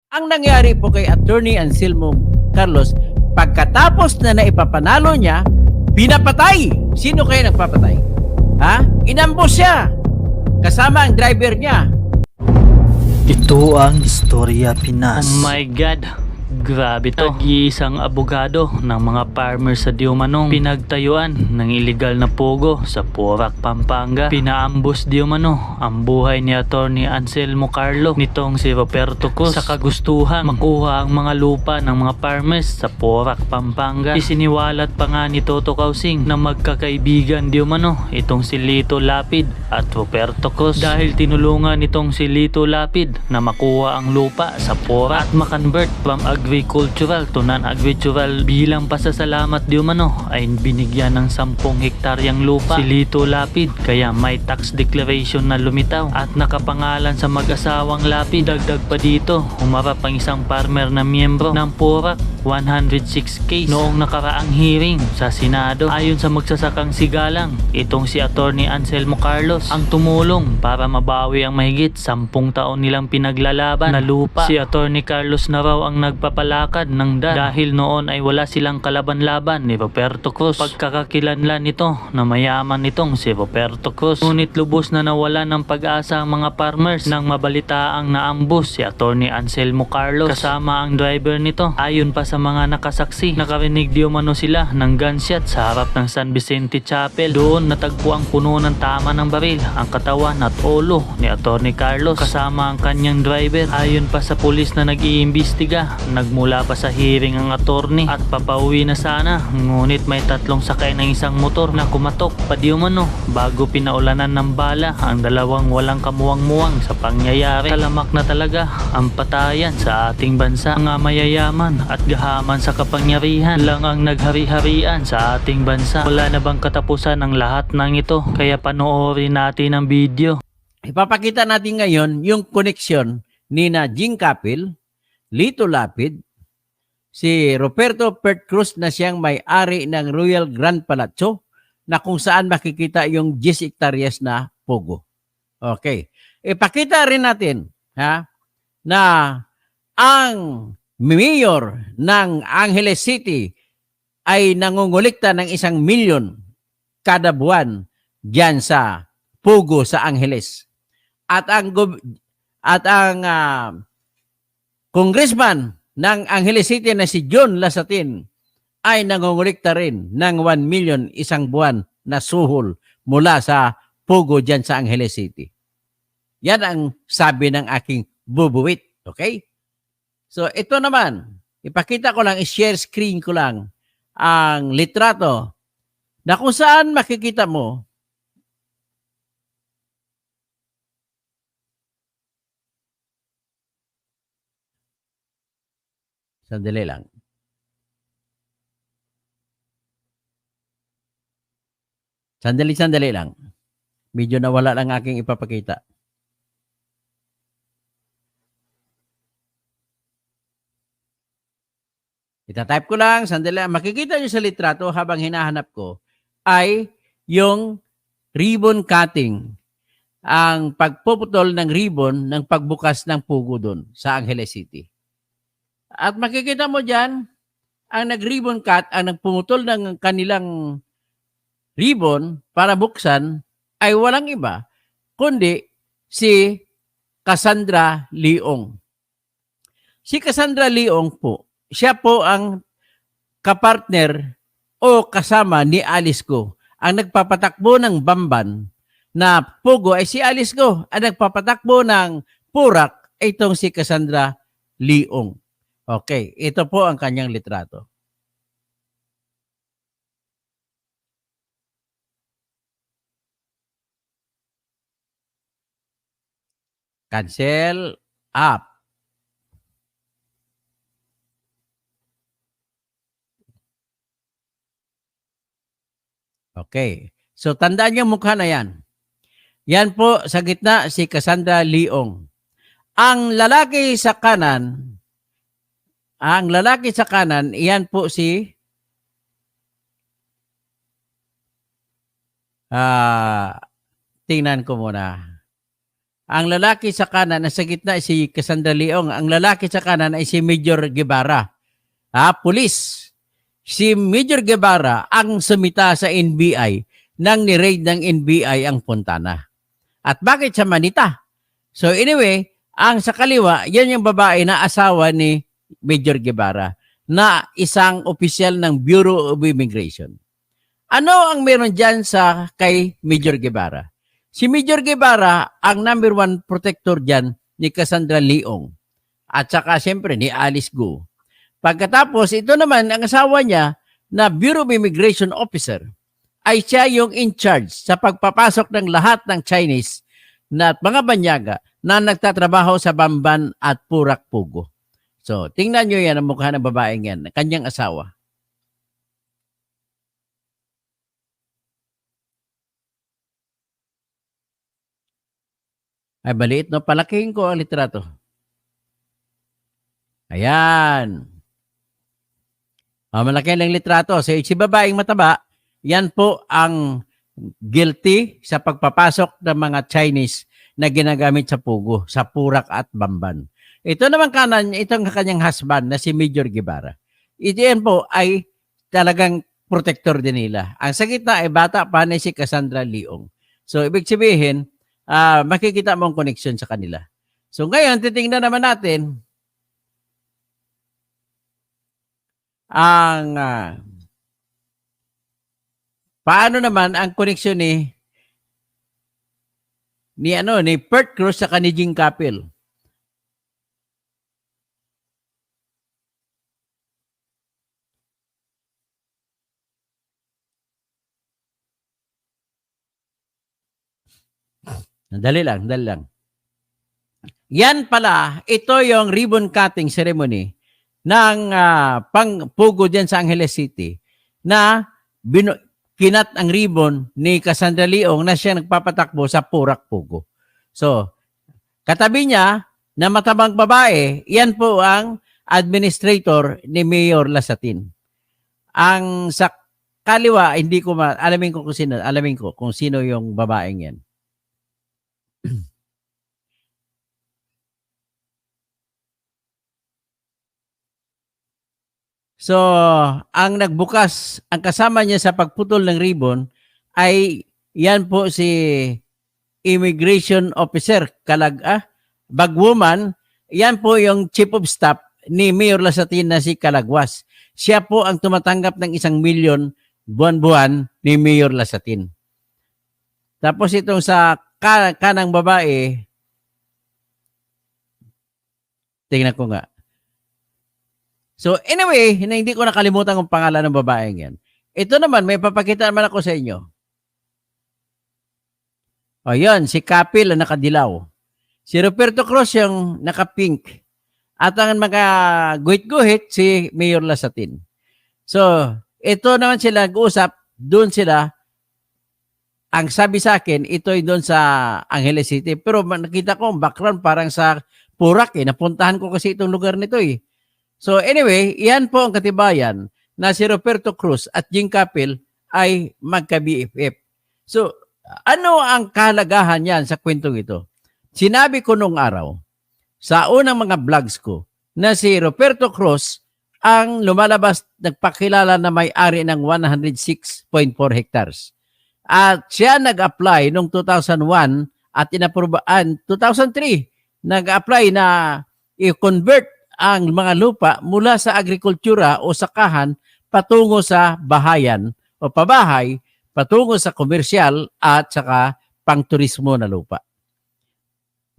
Ang nangyari po kay Attorney Anselmo Carlos, pagkatapos na naipapanalo niya, pinapatay. Sino kaya nagpapatay? Ha? Inambos siya. Kasama ang driver niya. Ito ang Istorya Pinas. Oh my God! Grabe to. Tag-iisang abogado ng mga farmers sa Diumanong pinagtayuan ng illegal na pogo sa Porac, Pampanga. Pinaambos Diumano ang buhay ni Attorney Anselmo Carlo nitong si Roberto Cruz sa kagustuhan makuha ang mga lupa ng mga farmers sa Porac, Pampanga. Isiniwalat pa nga ni Toto Kausing na magkakaibigan Diumano itong si Lito Lapid at Roberto Cruz dahil tinulungan itong si Lito Lapid na makuha ang lupa sa Porac at makonvert from agricultural to non-agricultural. Bilang pasasalamat di umano ay binigyan ng 10 hektaryang lupa si Lito Lapid, kaya may tax declaration na lumitaw at nakapangalan sa mag-asawang Lapid. Dagdag pa dito, humarap ang isang farmer na miyembro ng Porac 106 case noong nakaraang hearing sa Senado. Ayon sa magsasakang sigalang, itong si Attorney Anselmo Carlos ang tumulong para mabawi ang mahigit 10 taon nilang pinaglalaban na lupa. Si Attorney Carlos na raw ang nagpapalakad ng dahil noon ay wala silang kalaban-laban ni Roberto Cruz. Pagkakakilanlan nito na mayaman nitong si Roberto Cruz. Ngunit lubos na nawala ng pag-asa ang mga farmers nang mabalitaang naambus si Attorney Anselmo Carlos kasama ang driver nito. Ayon pa sa mga nakasaksi, nakarinig di umano sila ng gunshot sa harap ng San Vicente Chapel. Doon natagpo ang puno ng tama ng baril ang katawan at ulo ni Attorney Carlos kasama ang kanyang driver. Ayon pa sa pulis na nag-iimbestiga, nagmula pa sa hearing ang attorney at papauwi na sana, ngunit may 3 sakay ng isang motor na kumatok pa di umano bago pinaulanan ng bala ang dalawang walang kamuwang-muwang sa pangyayari. Talamak na talaga ang patayan sa ating bansa. Mga mayayaman at gahaman sa kapangyarihan lang ang naghari-harian sa ating bansa. Wala na bang katapusan ang lahat ng ito? Kaya panoorin natin ang video. Ipapakita natin ngayon yung koneksyon ni na Jing Capil, Lito Lapid, si Roberto Pert Cruz na siyang may-ari ng Royal Grand Palazzo na kung saan makikita yung 10 hectares na pogo. Okay. Ipakita rin natin na ang mayor ng Angeles City ay nangungulikta ng 1 milyon kada buwan diyan sa pogo sa Angeles. At ang congressman ng Angeles City na si John Lasatin ay nangungulikta rin ng 1 million isang buwan na suhol mula sa pogo diyan sa Angeles City. Yan ang sabi ng aking bubuwit. Okay? So ito naman, ipakita ko lang, i-share screen ko lang ang litrato na kung saan makikita mo sandali lang. Sandali lang. Medyo nawala lang aking ipapakita. Itatype ko lang, sandali lang. Makikita nyo sa litrato habang hinahanap ko ay yung ribbon cutting. Ang pagpuputol ng ribbon ng pagbukas ng pugo doon sa Angeles City. At makikita mo dyan, ang nag-ribbon cut, ang nagpumutol ng kanilang ribbon para buksan ay walang iba kundi si Cassandra Leong. Si Cassandra Leong po, siya po ang kapartner o kasama ni Alice Go. Ang nagpapatakbo ng Bamban na Pugo ay si Alice Go. Ang nagpapatakbo ng Porac ay itong si Cassandra Leong. Okay, ito po ang kanyang litrato. Cancel up. Okay. So, tandaan niyo mukha na yan. Yan po sa gitna si Cassandra Leong. Ang lalaki sa kanan, iyan po si tingnan ko muna. Ang lalaki sa kanan, nasa gitna ay si Cassandra Leong. Ang lalaki sa kanan ay si Major Guevara. Pulis. Si Major Guevara ang sumita sa NBI nang ni-raid ng NBI ang Fontana. At bakit siya manita? So anyway, ang sa kaliwa, yan yung babae na asawa ni Major Guevara na isang opisyal ng Bureau of Immigration. Ano ang meron dyan sa kay Major Guevara? Si Major Guevara ang number 1 protector dyan ni Cassandra Leong at saka siyempre ni Alice Go. Pagkatapos, ito naman ang asawa niya na Bureau of Immigration Officer ay siya yung in charge sa pagpapasok ng lahat ng Chinese na mga banyaga na nagtatrabaho sa Bamban at Purak Pugo. So, tingnan nyo yan ang mukha ng babaeng yan, kanyang asawa. Ay, maliit, no? Palakihin ko ang litrato. Ayan. Malaki lang litrato. So, si babaeng mataba, yan po ang guilty sa pagpapasok ng mga Chinese na ginagamit sa Pugo, sa Purak at Bamban. Ito naman kanan, itong kanyang husband na si Major Guevara. Ito yan po ay talagang protector din nila. Ang sa gitna ay bata pa na si Cassandra Leong. So, ibig sabihin, makikita mo ang connection sa kanila. So ngayon, titingnan naman natin ang paano naman ang connection ni Perth Cruz sa ni Jing Capil. Dali lang. Yan pala, ito yung ribbon cutting ceremony ng pangpugo dyan sa Angeles City na kinat ang ribbon ni Cassandra Leong na siya nagpapatakbo sa Purak Pugo. So, katabi niya na matabang babae, yan po ang administrator ni Mayor Lasatin. Ang sa kaliwa, hindi ko alamin ko kung sino yung babaeng yan. So, ang nagbukas, ang kasama niya sa pagputol ng ribbon ay yan po si Immigration Officer Bagwoman. Yan po yung Chief of Staff ni Mayor Lasatin na si Calagwas. Siya po ang tumatanggap ng 1 milyon buwan-buwan ni Mayor Lasatin. Tapos itong sa kanang babae, tingnan ko nga. So anyway, hindi ko nakalimutan ang pangalan ng babaeng yan. Ito naman, may papakita naman ako sa inyo. O yun, si Capil ang nakadilaw. Si Roberto Cruz yung naka-pink. At ang mga guhit-guhit, si Mayor Lasatin. So, ito naman sila nag-usap, doon sila, ang sabi sa akin, ito ay doon sa Angeles City. Pero nakita ko, ang background parang sa Purak Napuntahan ko kasi itong lugar nito So anyway, yan po ang katibayan na si Roberto Cruz at Jing Capil ay magka-BFF. So ano ang kahalagahan yan sa kwentong ito? Sinabi ko nung araw sa unang mga vlogs ko na si Roberto Cruz ang lumalabas nagpakilala na may-ari ng 106.4 hectares. At siya nag-apply noong 2001 at inaprobaan 2003 nag-apply na i-convert ang mga lupa mula sa agrikultura o sakahan patungo sa bahayan o pabahay, patungo sa komersyal at saka pangturismo na lupa.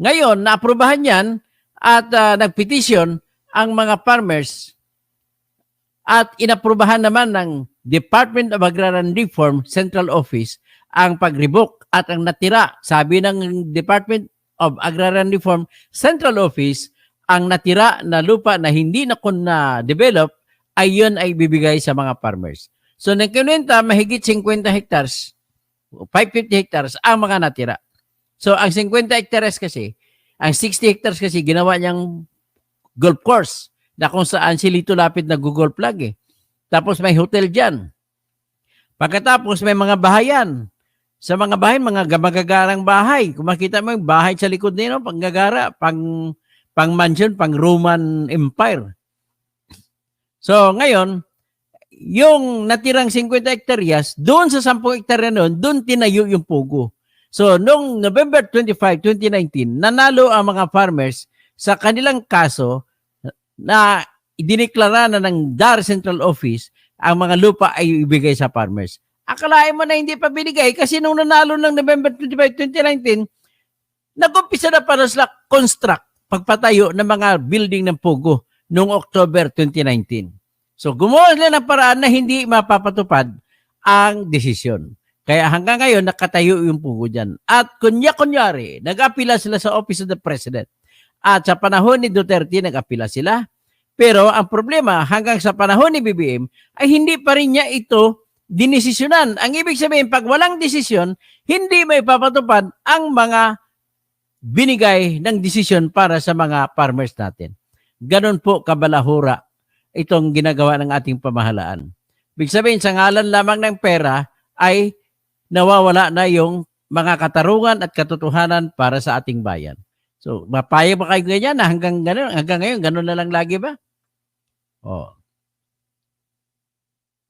Ngayon, naaprubahan yan at nagpetisyon ang mga farmers at inaprubahan naman ng Department of Agrarian Reform Central Office ang pag-revoke at ang natira, sabi ng Department of Agrarian Reform Central Office, ang natira na lupa na hindi na develop ay yun ay bibigay sa mga farmers. So nagkinwenta mahigit 50 hectares, 550 hectares ang mga natira. So ang 50 hectares kasi, ang 60 hectares kasi ginawa niyang golf course na kung saan si Lito Lapid nag-golf lagi. Tapos may hotel dyan. Pagkatapos may mga bahayan. sa mga bahay, mga magagarang bahay. Kung makita mo yung bahay sa likod nila, panggagara, pang mansion, pang Roman Empire. So, ngayon, yung natirang 50 hektaryas, doon sa 10 hektarya noon, doon tinayo yung Pugo. So, noong November 25, 2019, nanalo ang mga farmers sa kanilang kaso na idineklara na ng DAR Central Office ang mga lupa ay ibigay sa farmers. Akalain mo na hindi pa binigay kasi nung nanalo ng November 25, 2019, nag-umpisa na para sila construct, pagpatayo ng mga building ng Pugo noong October 2019. So gumawa sila ng paraan na hindi mapapatupad ang desisyon. Kaya hanggang ngayon, nakatayo yung Pugo dyan. At kunyari, nag-apila sila sa Office of the President. At sa panahon ni Duterte, nag-apila sila. Pero ang problema, hanggang sa panahon ni BBM, ay hindi pa rin niya ito dinesisyonan. Ang ibig sabihin, pag walang desisyon, hindi may papatupad ang mga binigay ng desisyon para sa mga farmers natin. Ganon po kabalahura itong ginagawa ng ating pamahalaan. Ibig sabihin, sa ngalan lamang ng pera ay nawawala na yung mga katarungan at katotohanan para sa ating bayan. So, mapayag ba kayo ganyan na hanggang ngayon, ganun na lang lagi ba? Oh.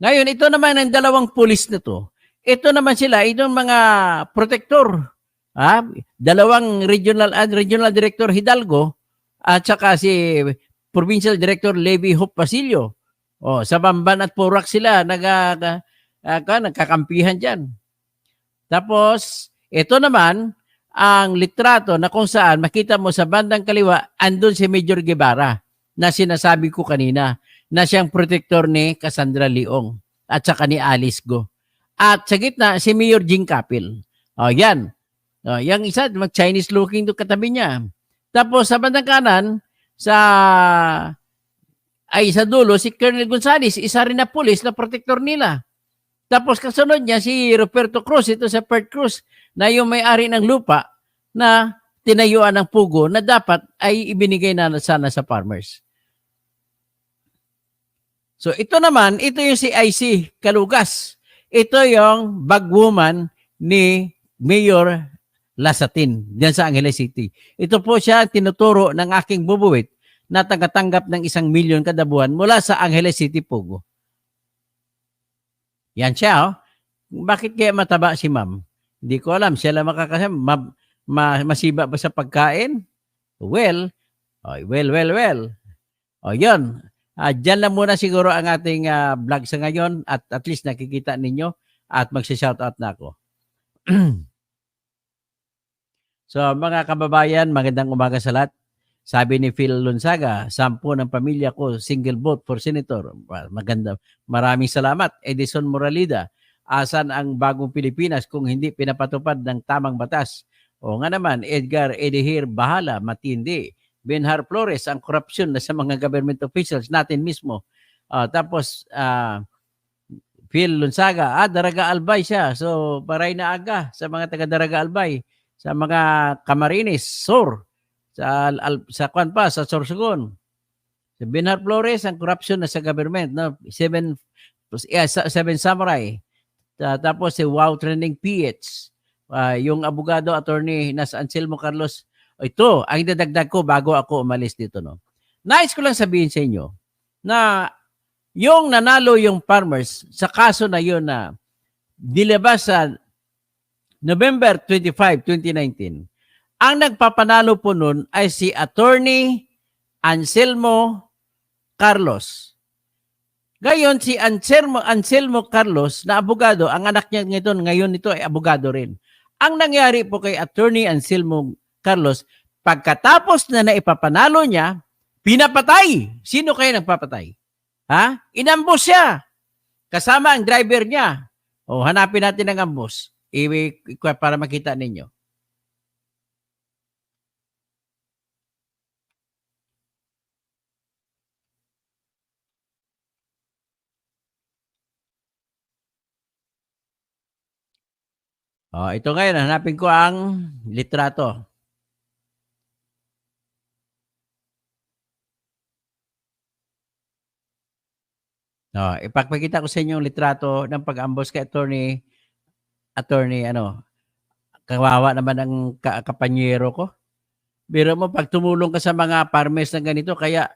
Ngayon, ito naman ang dalawang pulis na to. Ito naman sila, itong mga protector. Dalawang regional director Hidalgo at saka si provincial director Levi Hope Basilio. Sa Bamban at Porac sila nagkakampihan dyan. Tapos, ito naman ang litrato na kung saan makita mo sa bandang kaliwa, andun si Major Guevara na sinasabi ko kanina na siyang protector ni Cassandra Leong at saka ni Alice Go. At sa gitna, si Mayor Jing Capil. Yan. Yung isa, mag-Chinese looking doon katabi niya. Tapos sa bandang kanan, sa dulo, si Colonel Gonzales, isa rin na pulis na protector nila. Tapos kasunod niya si Roberto Cruz, ito sa Perth Cruz, na yung may-ari ng lupa na tinayuan ng Pugo na dapat ay ibinigay na sana sa farmers. So ito naman, ito yung si IC Kalugas. Ito yung bagwoman ni Mayor Lasatin diyan sa Angeles City. Ito po siya tinuturo ng aking bubuwit na tagatanggap ng 1 milyon kada buwan mula sa Angeles City, Pugo. Yan siya, Bakit kaya mataba si ma'am? Hindi ko alam. Siya lang makakasama. Masiba ba sa pagkain? Well. Yun. Diyan lang muna siguro ang ating vlog sa ngayon at least nakikita ninyo at magsi-shoutout na ako. So mga kababayan, magandang umaga sa lahat. Sabi ni Phil Lunsaga, 10 ng pamilya ko, single vote for senator. Maganda. Maraming salamat. Edison Moralida, asan ang bagong Pilipinas kung hindi pinapatupad ng tamang batas? O nga naman, Edgar Edihir Bahala, matindi. Benhar Flores, ang korupsyon na sa mga government officials natin mismo. Tapos, Phil Lunsaga, Daraga Albay siya. So, paray na aga sa mga taga Daraga Albay, sa mga Camarines, Sur, sa Kwan pa, sa Sorsogon. Si Benhar Flores, ang korupsyon na sa government, no? Seven Samurai. Tapos si Wow Trending PH, yung abogado attorney na sa Anselmo Carlos. Ito, ang idadagdag ko bago ako umalis dito. No? Nais ko lang sabihin sa inyo na yung nanalo yung farmers sa kaso na yun na dilabas sa November 25, 2019, ang nagpapanalo po nun ay si attorney Anselmo Carlos. Gayon si Anselmo Carlos na abogado, ang anak niya ngayon ito ay abogado rin. Ang nangyari po kay attorney Anselmo Carlos, pagkatapos na naipapanalo niya, pinapatay. Sino kaya nagpapatay? Inambos siya. Kasama ang driver niya. Hanapin natin ang ambos. Para makita ninyo. Ito ngayon, hanapin ko ang litrato. Ipapakita ko sa inyo yung litrato ng pag-ambos kay attorney attorney, kawawa naman ang kapanyero ko. Biro mo, pag tumulong ka sa mga farmers na ganito, kaya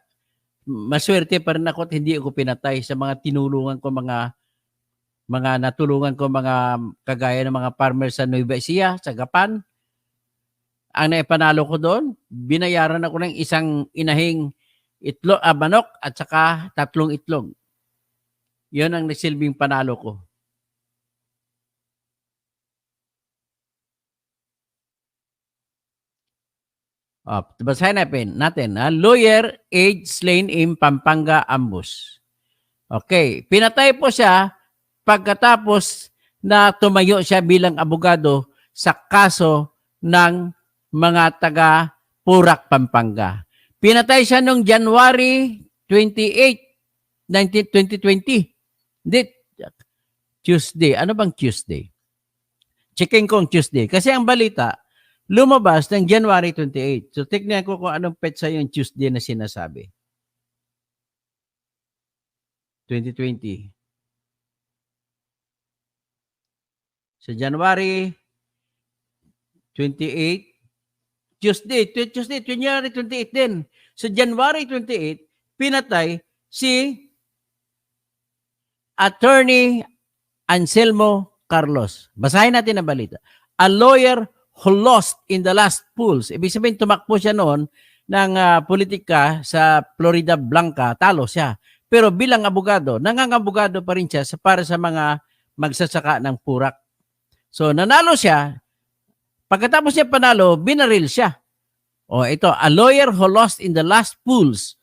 maswerte pa rin ako at hindi ako pinatay sa mga tinulungan ko, mga natulungan ko, mga kagaya ng mga farmers sa Nueva Ecija, sa Gapan. Ang naipanalo ko doon, binayaran ako ng isang inahing manok at saka 3 itlog. Yun ang nasilbing panalo ko. Basahin natin. Lawyer age slain in Pampanga ambush. Okay, pinatay po siya pagkatapos na tumayo siya bilang abogado sa kaso ng mga taga Purak, Pampanga. Pinatay siya noong January 28, 2020. Hindi, Tuesday. Ano bang Tuesday? Checking ko ang Tuesday. Kasi ang balita, lumabas ng January 28. So, tignan ko kung anong petsa yung Tuesday na sinasabi. 2020. Sa January 28, Tuesday, January 28 din. Sa January 28, pinatay si Attorney Anselmo Carlos. Basahin natin ang balita. A lawyer who lost in the last polls. Ibig sabihin, tumakbo siya noon ng politika sa Florida Blanca. Talo siya. Pero bilang abogado, nangangabogado pa rin siya para sa mga magsasaka ng purak. So, nanalo siya. Pagkatapos niya panalo, binaril siya. Ito, a lawyer who lost in the last polls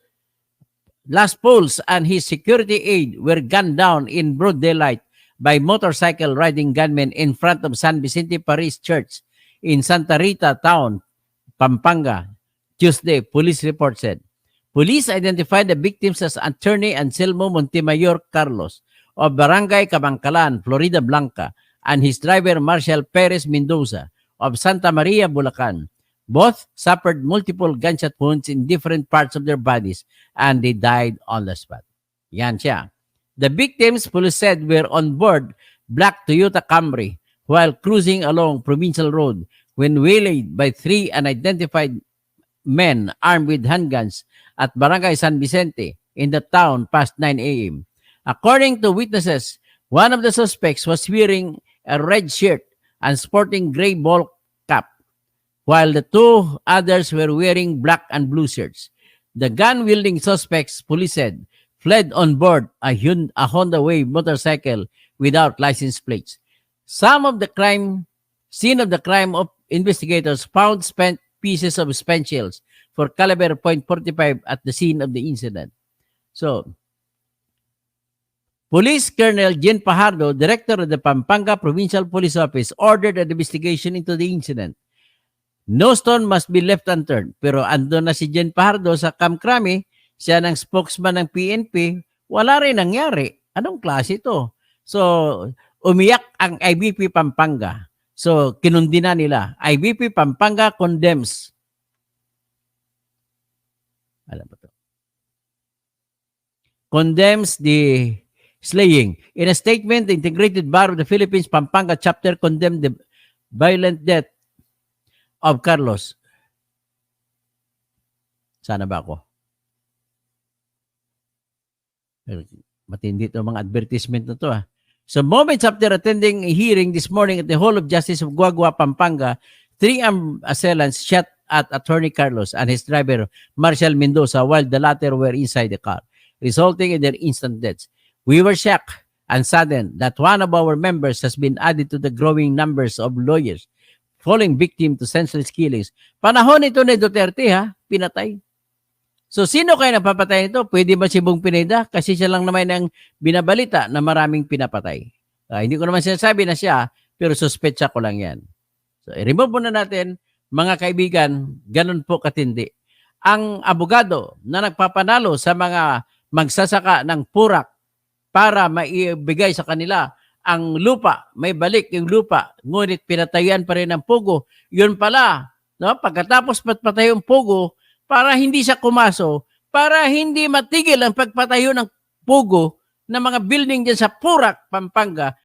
and his security aide were gunned down in broad daylight by motorcycle riding gunmen in front of San Vicente Paris Church in Santa Rita Town, Pampanga. Tuesday, police report said. Police identified the victims as Attorney Anselmo Montemayor Carlos of Barangay Cabangcalan, Florida Blanca, and his driver Marshall Perez Mendoza of Santa Maria, Bulacan. Both suffered multiple gunshot wounds in different parts of their bodies and they died on the spot. Yan siya. The victims, police said, were on board black Toyota Camry while cruising along Provincial Road when waylaid by 3 unidentified men armed with handguns at Barangay San Vicente in the town past 9 a.m. According to witnesses, one of the suspects was wearing a red shirt and sporting gray ball cap, while the 2 others were wearing black and blue shirts. The gun-wielding suspects, police said, fled on board a Honda Wave motorcycle without license plates. Scene of the crime of investigators found spent pieces of spent shells for caliber .45 at the scene of the incident. So, Police Colonel Jen Pajardo, director of the Pampanga Provincial Police Office, ordered an investigation into the incident. No stone must be left unturned. Pero ando na si Jen Pajardo sa Kamkrami, siya ng spokesman ng PNP, wala rin nangyari. Anong klase ito? So, umiyak ang IBP Pampanga. So, kinundina nila. IBP Pampanga condemns. Alam mo to. Condemns the slaying. In a statement, the Integrated Bar of the Philippines Pampanga chapter condemned the violent death of Carlos. Sana ba ako? Matindi ito mga advertisement na to ah. So moments after attending a hearing this morning at the Hall of Justice of Guagua, Pampanga, 3 assailants shot at Attorney Carlos and his driver Marshall Mendoza while the latter were inside the car, resulting in their instant deaths. We were shocked and saddened that one of our members has been added to the growing numbers of lawyers falling victim to senseless killings. Panahon ito ni Duterte ha, pinatay. So sino kaya napapatay nito? Pwede ba si Bong Pineda? Kasi siya lang naman ang binabalita na maraming pinapatay. Hindi ko naman sinasabi na siya, pero suspetsa ko lang yan. So i-remove muna natin, mga kaibigan, ganun po katindi. Ang abogado na nagpapanalo sa mga magsasaka ng purak para maibigay sa kanila ang lupa, may balik yung lupa, ngunit pinatayan pa rin ng pugo. Yun pala, no? Pagkatapos patay yung pugo, para hindi siya kumaso, para hindi matigil ang pagpatayo ng pugo ng mga building dyan sa Purak, Pampanga,